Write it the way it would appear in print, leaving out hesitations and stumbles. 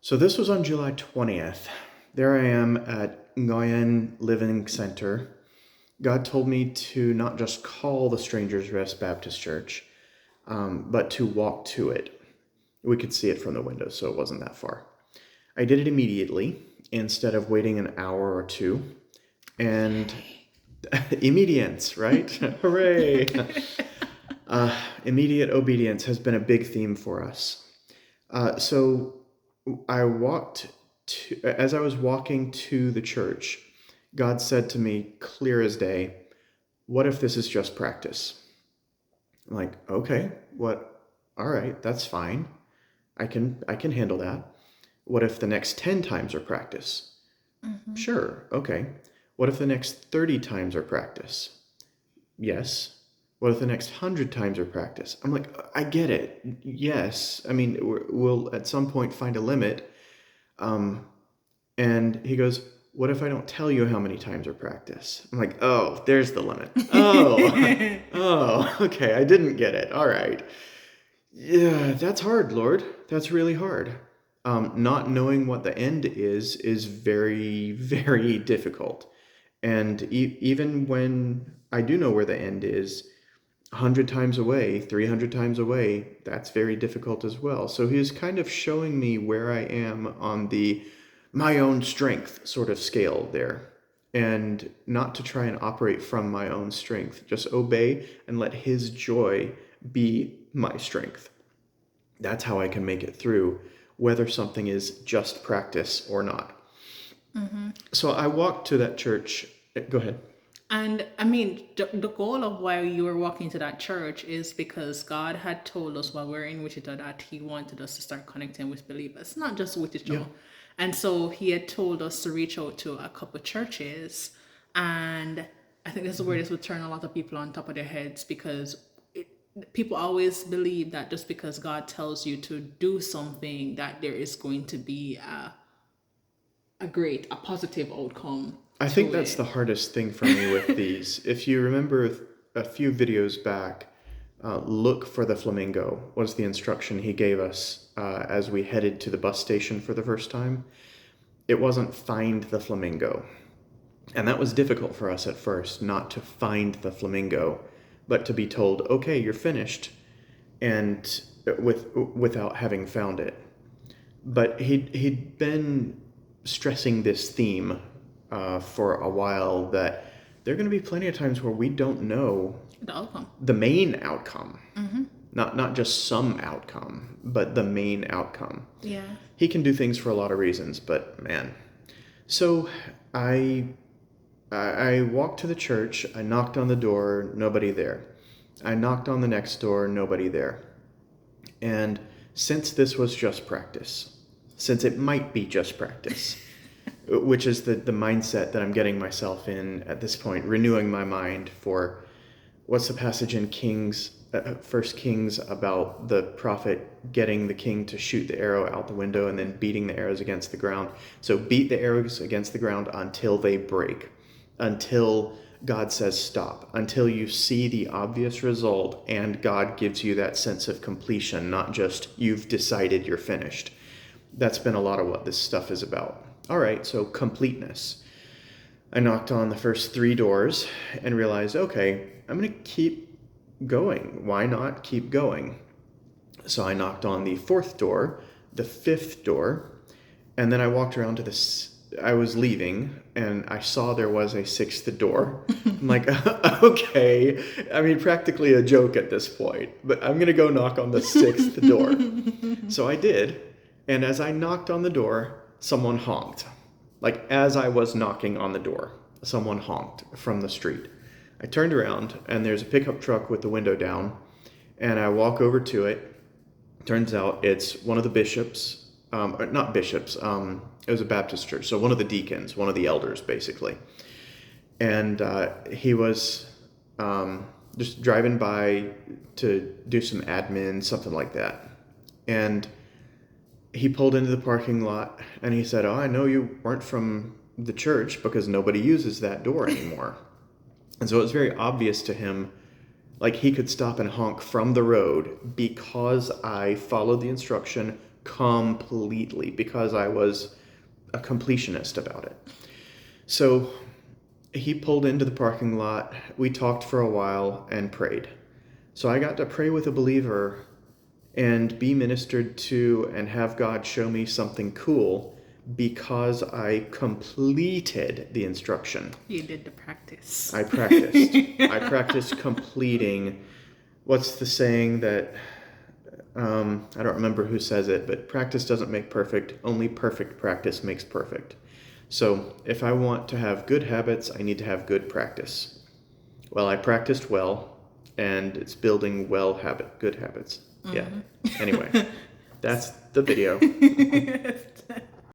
So this was on July 20th. There I am at Nguyen Living Center. God told me to not just call the Strangers Rest Baptist Church, but to walk to it. We could see it from the window, so it wasn't that far. I did it immediately instead of waiting an hour or two. And immediance, right? Hooray! Immediate obedience has been a big theme for us. So as I was walking to the church, God said to me, clear as day, what if this is just practice? I'm like, okay, what? All right, that's fine. I can handle that. What if the next 10 times are practice? Mm-hmm. Sure, okay. What if the next 30 times are practice? Yes. What if the next 100 times are practice? I'm like, I get it. Yes. I mean, we'll at some point find a limit. And he goes, what if I don't tell you how many times are practice? I'm like, oh, there's the limit. Oh, okay. I didn't get it. All right. Yeah, that's hard, Lord. That's really hard. Not knowing what the end is very, very difficult. And even when I do know where the end is, 100 times away, 300 times away, that's very difficult as well. So he was kind of showing me where I am on the my own strength sort of scale there. And not to try and operate from my own strength, just obey and let his joy be my strength. That's how I can make it through, whether something is just practice or not. Mm-hmm. So I walked to that church. Go ahead. And I mean, the goal of why you were walking to that church is because God had told us while we were in Wichita that He wanted us to start connecting with believers, not just Yeah. Wichita. And so He had told us to reach out to a couple churches. And I think this is where this would turn a lot of people on top of their heads because people always believe that just because God tells you to do something, that there is going to be a positive outcome I think to that's the it. hardest thing for me with these. If you remember a few videos back, look for the flamingo was the instruction he gave us as we headed to the bus station for the first time. It wasn't find the flamingo. And that was difficult for us at first, not to find the flamingo, but to be told, okay, you're finished, and without having found it. But he'd been stressing this theme for a while that there are going to be plenty of times where we don't know The outcome. the main outcome, not just some outcome, but the main outcome. Yeah. He can do things for a lot of reasons, but man. So I walked to the church. I knocked on the door. Nobody there. I knocked on the next door. Nobody there. And since this was just practice, since it might be just practice, which is the mindset that I'm getting myself in at this point, renewing my mind for what's the passage in Kings, First Kings, about the prophet getting the king to shoot the arrow out the window and then beating the arrows against the ground. So beat the arrows against the ground until they break, until God says stop, until you see the obvious result and God gives you that sense of completion, not just you've decided you're finished. That's been a lot of what this stuff is about. All right, so completeness. I knocked on the first 3 doors and realized, okay, I'm going to keep going. Why not keep going? So I knocked on the 4th door, the 5th door, and then I walked around to this. I was leaving and I saw there was a 6th door. I'm like, okay. I mean, practically a joke at this point, but I'm going to go knock on the 6th door. So I did. And as I knocked on the door, someone honked. Like as I was knocking on the door, someone honked from the street. I turned around and there's a pickup truck with the window down, and I walk over to it. Turns out it's one of the bishops, not bishops, it was a Baptist church, so one of the deacons, one of the elders, basically. And he was just driving by to do some admin, something like that. And he pulled into the parking lot and he said, oh, I know you weren't from the church because nobody uses that door anymore. And so it was very obvious to him, like he could stop and honk from the road because I followed the instruction, completely because I was a completionist about it. So he pulled into the parking lot. We talked for a while and prayed. So I got to pray with a believer and be ministered to and have God show me something cool because I completed the instruction. You did the practice. I practiced. I practiced completing. What's the saying that, I don't remember who says it, but practice doesn't make perfect. Only perfect practice makes perfect. So if I want to have good habits, I need to have good practice. Well, I practiced well, and it's building good habits. Yeah. Anyway, that's the video.